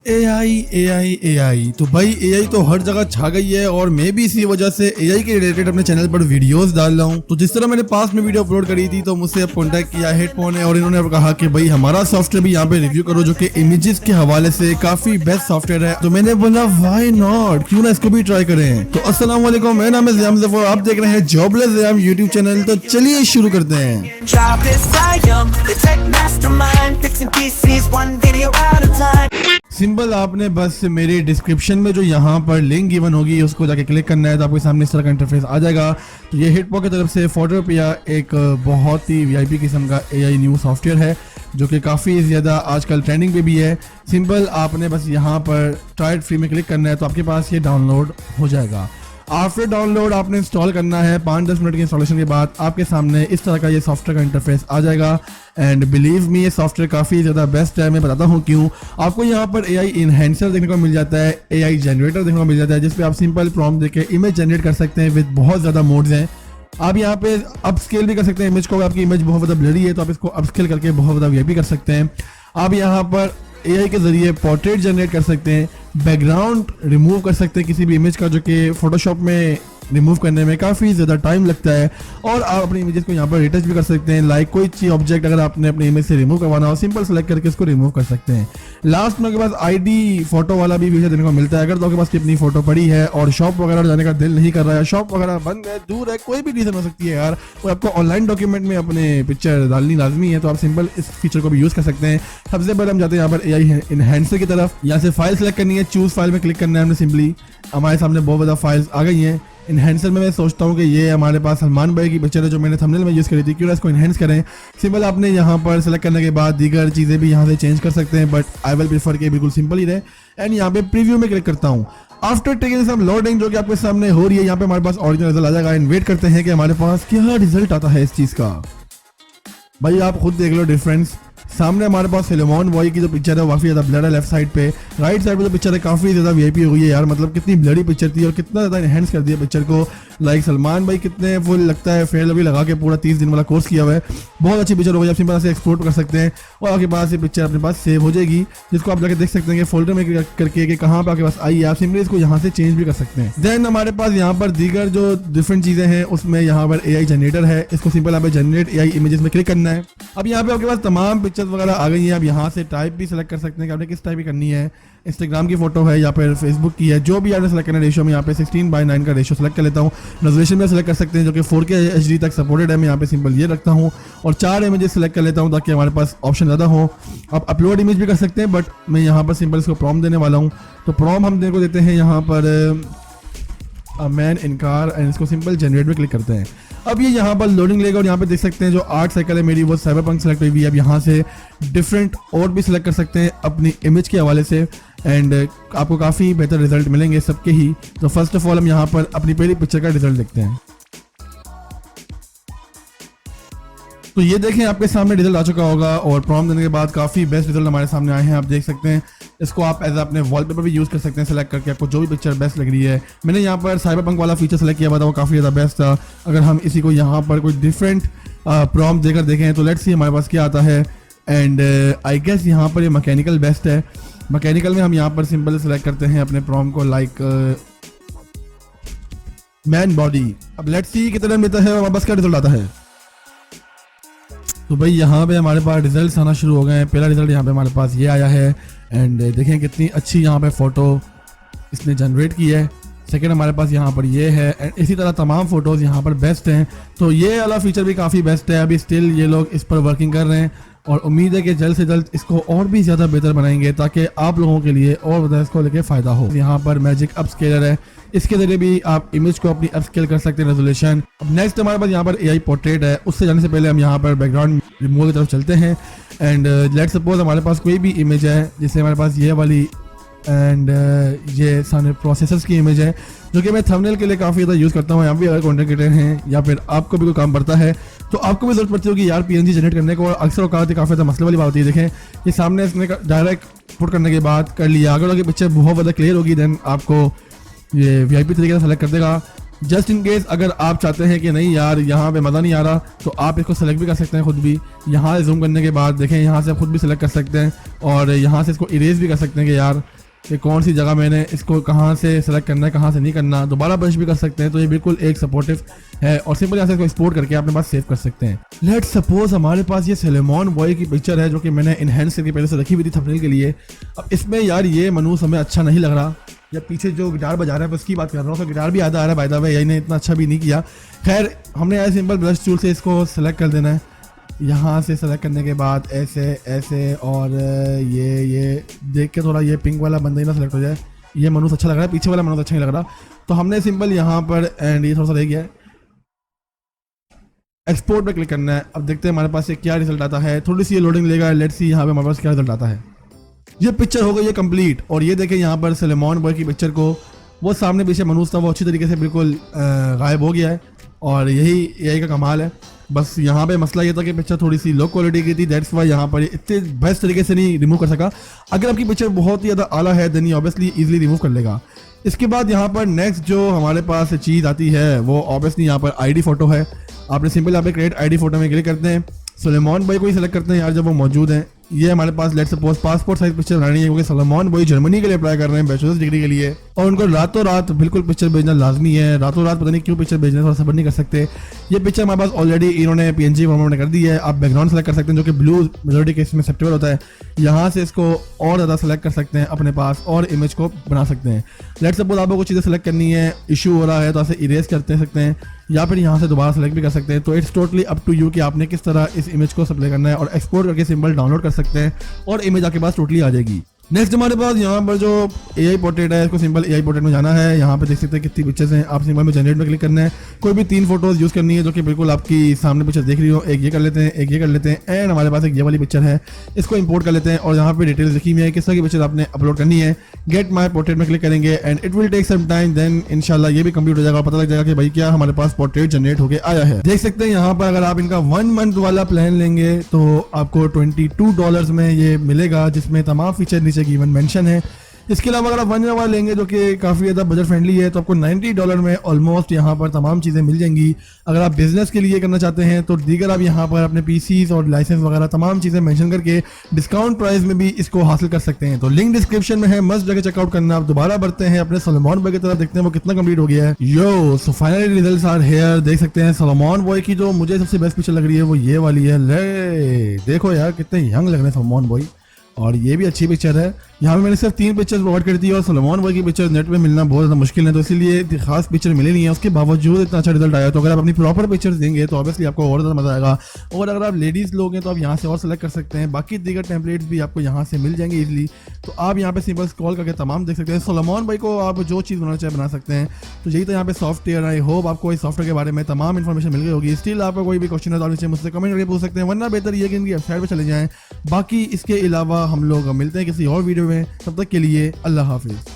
AI तो भाई AI तो हर जगह छा गई है और मैं भी इसी वजह से एआई के रिलेटेड अपने चैनल पर वीडियोस डाल रहा हूँ। तो जिस तरह मैंने पास में वीडियो अपलोड करी थी तो मुझसे अब कॉन्टैक्ट किया हेडफोन है और इन्होंने कहा कि भाई हमारा सॉफ्टवेयर भी यहाँ पे रिव्यू करो जो कि इमेजेस के हवाले से काफी बेस्ट सॉफ्टवेयर है। तो मैंने बोला व्हाई नॉट, क्यों ना इसको भी ट्राई करें। तो अस्सलाम वालेकुम, मेरा नाम है ज़ियाम ज़फ़र, आप देख रहे हैं जॉबलेस ज़ियाम यूट्यूब चैनल। तो चलिए शुरू करते हैं। सिंपल, आपने बस मेरे डिस्क्रिप्शन में जो यहाँ पर लिंक गिवन होगी उसको जाके क्लिक करना है तो आपके सामने इस तरह का इंटरफेस आ जाएगा। तो ये हिटपॉ की तरफ से फोटोपिया एक बहुत ही वीआईपी किस्म का एआई न्यू सॉफ्टवेयर है जो कि काफ़ी ज़्यादा आजकल ट्रेंडिंग पे भी है। सिंपल, आपने बस यहाँ पर ट्राई इट फ्री में क्लिक करना है तो आपके पास ये डाउनलोड हो जाएगा। आफ्टर डाउनलोड आपने इंस्टॉल करना है। 5-10 मिनट के इंस्टॉलेशन के बाद आपके सामने इस तरह का ये सॉफ्टवेयर का इंटरफेस आ जाएगा। एंड बिलीव मी, ये सॉफ्टवेयर काफ़ी ज़्यादा बेस्ट है। मैं बताता हूँ क्यों। आपको यहाँ पर एआई इनहेंसर देखने को मिल जाता है, एआई जनरेटर देखने को मिल जाता है जिसपे आप सिंपल प्रॉम्प्ट देके इमेज जनरेट कर सकते हैं विद बहुत ज़्यादा मोड्स हैं। आप यहाँ पे अपस्केल भी कर सकते हैं इमेज को। आपकी इमेज बहुत ज़्यादा ब्लरी है तो आप इसको अपस्केल करके बहुत ज़्यादा वीआईपी कर सकते हैं। आप यहाँ पर एआई के जरिए पोर्ट्रेट जनरेट कर सकते हैं, बैकग्राउंड रिमूव कर सकते हैं किसी भी इमेज का जो कि फोटोशॉप में रिमूव करने में काफ़ी ज़्यादा टाइम लगता है। और आप अपनी इमेजेस को यहाँ पर रिटच भी कर सकते हैं। लाइक कोई चीज ऑब्जेक्ट अगर आपने अपनी इमेज से रिमूव करवाना हो, सिंपल सेलेक्ट करके इसको रिमूव कर सकते हैं। लास्ट में आपके पास आईडी फोटो वाला भी फीचर देने को मिलता है। अगर तो आपके पास अपनी फोटो पड़ी है और शॉप वगैरह जाने का दिल नहीं कर रहा है, शॉप वगैरह बंद है, दूर है, कोई भी रीज़न हो सकती है यार, और आपको ऑनलाइन डॉक्यूमेंट में अपने पिक्चर डालनी लाजमी है, तो आप सिंपल इस फीचर को भी यूज़ कर सकते हैं। सबसे पहले हम जाते हैं यहाँ पर एआई इनहेंसर की तरफ। यहाँ से फाइल सेलेक्ट करनी है, चूज फाइल में क्लिक करना है हमने। सिंपली हमारे सामने बहुत ज़्यादा फाइल्स आ गई हैं। इनहेंसर में मैं सोचता हूँ कि ये हमारे पास सलमान भाई की पिक्चर है जो मैंने थंबनेल में यूज़ करी थी, क्यों ना इसको इनहेंस करें। सिंपल, आपने यहाँ पर सेलेक्ट करने के बाद दीगर चीज़ें भी यहाँ से चेंज कर सकते हैं, बट आई विल प्रीफर के बिल्कुल सिंपल ही रहे। एंड यहाँ पे प्रीव्यू में क्लिक करता हूँ। आफ्टर टेकिंग सम लोडिंग जो कि आपके सामने हो रही है, यहाँ पे हमारे पास ओरिजिनल रिजल्ट आ जाएगा। एंड वेट करते हैं कि हमारे पास क्या रिजल्ट आता है इस चीज़ का। भाई आप खुद देख लो डिफरेंस। सामने हमारे पास सलमान बॉय की जो पिक्चर है काफ़ी ज़्यादा ब्लर है लेफ्ट साइड पे। राइट साइड पे जो पिक्चर है काफ़ी ज़्यादा वीआईपी हो गई है यार। मतलब कितनी ब्लरी पिक्चर थी और कितना ज़्यादा इनहेंस कर दिया पिक्चर को। लाइक सलमान भाई कितने फुल लगता है, फेयर लवली लगा के पूरा 30 दिन वाला कोर्स किया हुआ है। बहुत अच्छी पिक्चर हो गई। आप सिंपल से एक्सपोर्ट कर सकते हैं और आपके पास ये पिक्चर अपने पास सेव हो जाएगी, जिसको आप जाके देख सकते हैं कि फोल्डर में करके कि कहाँ पर आपके पास आई है। आप सिंपली इसको यहाँ से चेंज भी कर सकते हैं। देन हमारे पास यहाँ पर दीगर जो डिफरेंट चीज़ें हैं उसमें यहाँ पर एआई जनरेटर है। इसको सिंपल आप जनरेट एआई इमेजेस में क्लिक करना है। अब यहाँ पे आपके पास तमाम पिक्चर्स वगैरह आ गई हैं। आप यहाँ से टाइप भी सेलेक्ट कर सकते हैं कि आपने किस टाइप की करनी है। इंस्टाग्राम की फोटो है या फिर फेसबुक की है, जो भी आपने सेलेक्ट करना है। रेशियो में यहाँ पे 16:9 का रेशियो सेलेक्ट कर लेता हूँ। रेजोल्यूशन में सेलेक्ट कर सकते हैं जो कि 4K HD तक सपोर्टेड है। मैं यहाँ पे सिंपल ये रखता हूँ और 4 इमेजेस सेलेक्ट कर लेता हूँ ताकि हमारे पास ऑप्शन ज़्यादा हो। आप अपलोड इमेज भी कर सकते हैं, बट मैं यहाँ पर सिंपल इसको प्रॉम्प्ट देने वाला हूँ। तो प्रॉम्प्ट हम को देते हैं यहाँ पर मैन इन कार, एंड इसको सिंपल जनरेट में क्लिक करते हैं। अब ये यहाँ पर लोडिंग लेगा और यहाँ पे देख सकते हैं जो आर्ट साइकिल है मेरी वो साइबरपंक सेलेक्ट हुई हुई है। अब यहाँ से डिफरेंट और भी सिलेक्ट कर सकते हैं अपनी इमेज के हवाले से, एंड आपको काफ़ी बेहतर रिजल्ट मिलेंगे सबके ही। तो फर्स्ट ऑफ ऑल हम यहाँ पर अपनी पहली पिक्चर का रिजल्ट देखते हैं। तो ये देखें आपके सामने रिजल्ट आ चुका होगा और प्रॉम्प्ट देने के बाद काफ़ी बेस्ट रिजल्ट हमारे सामने आए हैं। आप देख सकते हैं इसको आप एज अपने वॉलपेपर भी यूज़ कर सकते हैं सेलेक्ट करके, आपको जो भी पिक्चर बेस्ट लग रही है। मैंने यहाँ पर साइबरपंक वाला फीचर सेलेक्ट किया हुआ था, वो काफ़ी ज़्यादा बेस्ट था। अगर हम इसी को यहाँ पर कोई डिफरेंट प्रॉम्प्ट देकर देखें तो लेट्स सी हमारे पास क्या आता है। एंड आई गेस यहाँ पर ये मैकेनिकल बेस्ट है। मैकेनिकल में हम यहाँ पर सिंपल सेलेक्ट करते हैं अपने प्रॉम्प्ट को, लाइक मैन बॉडी। अब लेट्स सी कितना मिलता है और बस क्या रिजल्ट आता है। तो भाई यहाँ पे हमारे पास रिजल्ट्स आना शुरू हो गए हैं। पहला रिजल्ट यहाँ पे हमारे पास ये आया है, एंड देखें कितनी अच्छी यहाँ पे फ़ोटो इसने जनरेट की है। सेकंड हमारे पास यहाँ पर ये है, एंड इसी तरह तमाम फ़ोटोज़ यहाँ पर बेस्ट हैं। तो ये वाला फीचर भी काफ़ी बेस्ट है। अभी स्टिल ये लोग इस पर वर्किंग कर रहे हैं और उम्मीद है कि जल्द से जल्द इसको और भी ज़्यादा बेहतर बनाएंगे ताकि आप लोगों के लिए और ज़्यादा इसको लेके फ़ायदा हो। यहाँ पर मैजिक अपस्केलर है, इसके जरिए भी आप इमेज को अपनी अपस्केल कर सकते हैं रेजोल्यूशन। अब नेक्स्ट हमारे पास यहाँ पर एआई पोर्ट्रेट है। उससे जाने से पहले हम यहाँ पर बैकग्राउंड रिमूव की तरफ चलते हैं। एंड लेट्स सपोज हमारे पास कोई भी इमेज है, जैसे हमारे पास ये वाली, एंड ये सारे प्रोसेसर्स की इमेज है जो कि मैं थंबनेल के लिए काफ़ी ज़्यादा यूज़ करता हूँ। यहाँ भी अगर कंटेंट क्रिएटर हैं या फिर आपको भी कोई काम पड़ता है तो आपको भी जरूरत पड़ती होगी यार PNG जनरेट करने को, और अक्सर औकात काफ़ी ज़्यादा मसले वाली बात होती है। देखें ये सामने इसने डायरेक्ट पुट करने के बाद कर लिया, अगर पिक्चर बहुत ज़्यादा क्लियर होगी देन आपको ये VIP तरीके से सेलेक्ट कर देगा। जस्ट इन केस अगर आप चाहते हैं कि नहीं यार यहाँ पे मज़ा नहीं आ रहा, तो आप इसको सेलेक्ट भी कर सकते हैं खुद भी। यहाँ से जूम करने के बाद देखें, यहाँ से आप खुद भी सेलेक्ट कर सकते हैं और यहाँ से इसको इरेज भी कर सकते हैं कि यार कि कौन सी जगह मैंने इसको कहाँ से सेलेक्ट करना है, कहाँ से नहीं करना। दोबारा ब्रश भी कर सकते हैं। तो ये बिल्कुल एक सपोर्टिव है और सिंपल यहाँ से इसको एक्सपोर्ट करके अपने पास सेव कर सकते हैं। लेट्स सपोज हमारे पास ये सोलोमन बॉय की पिक्चर है जो कि मैंने इनहेंस करके पहले से रखी हुई थी थंबनेल के लिए। अब इसमें यार ये मनूस हमें अच्छा नहीं लग रहा, या पीछे जो गिटार बजा रहा है उसकी बात कर रहा हूँ, तो गिटार भी आधा आ रहा है बाय द वे, यही ने इतना अच्छा भी नहीं किया। खैर हमने ऐसे सिंपल ब्रश टूल से इसको सेलेक्ट कर देना है। यहाँ से सेलेक्ट करने के बाद ऐसे ऐसे और ये देख के थोड़ा ये पिंक वाला बंदा ही ना सेलेक्ट हो जाए, ये मनुष्य अच्छा लग रहा है, पीछे वाला मनुष्य अच्छा नहीं लग रहा। तो हमने सिंपल यहाँ पर एंड ये थोड़ा सा रह गया है, एक्सपोर्ट पे क्लिक करना है। अब देखते हैं हमारे पास ये क्या रिजल्ट आता है। थोड़ी सी ये लोडिंग लेगा, लेट्स सी यहाँ पे हमारे पास क्या रिजल्ट आता है। ये पिक्चर हो गई है कंप्लीट और ये देखें यहाँ पर सोलोमन बॉय की पिक्चर को वो सामने पीछे मनुष्य था वो अच्छी तरीके से बिल्कुल गायब हो गया है और यही का कमाल है। बस यहाँ पे मसला ये था कि पिक्चर थोड़ी सी लो क्वालिटी की थी, दैट्स वाई यहाँ पर इतने बेस्ट तरीके से नहीं रिमूव कर सका। अगर आपकी पिक्चर बहुत ही ज़्यादा आला है देन ये ऑब्वियसली इजीली रिमूव कर लेगा। इसके बाद यहाँ पर नेक्स्ट जो हमारे पास चीज़ आती है वो ऑब्वियसली यहाँ पर आईडी फोटो है। आपने सिंपल यहाँ पे क्रिएट आईडी फोटो में क्लिक करते हैं, सोलोमन बॉय को ही सिलेक्ट करते हैं यार जब वो मौजूद हैं। ये हमारे पास let's suppose passport size picture बनानी है क्योंकि सोलोमन बॉय जर्मनी के लिए अप्लाई कर रहे हैं बैचलर्स डिग्री के लिए और उनको रातों रात बिल्कुल पिक्चर भेजना लाजमी है। रातों रात पता नहीं क्यों पिक्चर भेजना, थोड़ा सबर नहीं कर सकते। ये पिक्चर हमारे पास ऑलरेडी इन्होंने PNG फॉर्मेट में कर दी है। आप बैकग्राउंड सेलेक्ट कर सकते हैं जो कि ब्लू मेजोरिटी केस में एक्सेप्टेबल होता है। यहाँ से इसको और ज़्यादा सेलेक्ट कर सकते हैं अपने पास और इमेज को बना सकते हैं। लेट्स सपोज आपको कुछ चीज़ें सेलेक्ट करनी है, इशू हो रहा है तो ऐसे इरेज करते सकते हैं या फिर यहाँ से दोबारा सेलेक्ट भी कर सकते हैं। तो it's totally up to you कि आपने किस तरह इस इमेज को सप्लाई करना है और एक्सपोर्ट करके सिंबल डाउनलोड कर सकते हैं और इमेज आपके पास टोटली आ जाएगी। नेक्स्ट हमारे पास यहाँ पर जो AI पोर्ट्रेट है, इसको सिंपल AI पोर्ट्रेट में जाना है। यहाँ पे देख सकते हैं कितनी पिक्चर्स हैं, आप सिंपल में जनरेट में क्लिक करना है। कोई भी 3 फोटोज यूज़ करनी है जो कि बिल्कुल आपकी सामने पिक्चर देख रही हो। एक ये कर लेते हैं, एक ये कर लेते हैं एंड हमारे पास एक ये वाली पिक्चर है, इसको इंपोर्ट कर लेते हैं और यहाँ पे डिटेल्स लिखी हुई है किस तरह की पिक्चर आपने अपलोड करनी है। गेट माई पोर्ट्रेट में क्लिक करेंगे and it will take some time, then इंशाल्लाह ये भी कंप्लीट हो जाएगा और पता लग जाएगा कि भाई क्या हमारे पास पोर्ट्रेट जनरेट होकर आया है। देख सकते हैं यहाँ पर अगर आप इनका 1 मंथ वाला प्लान लेंगे तो आपको $22 में ये मिलेगा जिसमें तमाम फीचर नीचे गिवन मेंशन है। इसके अलावा अगर आप 1 ईयर वाला लेंगे जो कि काफ़ी ज़्यादा बजट फ्रेंडली है तो आपको $90 में ऑलमोस्ट यहाँ पर तमाम चीज़ें मिल जाएंगी। अगर आप बिजनेस के लिए करना चाहते हैं तो दीगर आप यहाँ पर अपने PCs और लाइसेंस वगैरह तमाम चीज़ें मेंशन करके डिस्काउंट प्राइस में भी इसको हासिल कर सकते हैं। तो लिंक डिस्क्रिप्शन में है, मस्ट जगह चेकआउट करना। आप दोबारा बढ़ते हैं अपने सोलोमन बॉय की तरफ, देखते हैं वो कितना कंप्लीट हो गया है। Yo so finally results are here. देख सकते हैं सोलोमन बॉय की जो मुझे सबसे बेस्ट पिक्चर लग रही है वो ये वाली है। ले देखो यार कितने यंग लग रहे हैं सोलोमन बॉय और ये भी अच्छी पिक्चर है। यहाँ पे मैंने सिर्फ 3 पिक्चर्स प्रोवाइड कर दी और सोलोमन बॉय की पिक्चर नेट पे मिलना बहुत ज़्यादा मुश्किल है तो इसीलिए खास पिक्चर मिली नहीं है। उसके बावजूद इतना अच्छा रिजल्ट आया। तो अगर आप अपनी प्रॉपर पिक्चर्स देंगे तो ऑब्वियसली आपको और ज़्यादा मजा आएगा। और अगर आप लेडीज़ लोग हैं तो आप यहाँ से और सेलेक्ट कर सकते हैं। बाकी दीगर टेम्पलेट्स भी आपको यहाँ से मिल जाएंगे इजीली। तो आप यहाँ पे सिंपल स्क्रॉल करके तमाम देख सकते हैं। सोलोमन बॉय को आप जो चीज़ बनाना चाहे बना सकते हैं। तो यही तो यहाँ पे सॉफ्टवेयर। आई होप आपको इस सॉफ्टवेयर के बारे में तमाम इन्फॉर्मेशन मिल गई होगी। स्टिल आपको कोई भी क्वेश्चन है तो नीचे मुझसे कमेंट करके पूछ सकते हैं, वरना बेहतर ये कि इनकी वेबसाइट पर चले जाएँ। बाकी इसके अलावा हम लोग मिलते हैं किसी और वीडियो में, तब तक के लिए अल्लाह हाफिज़।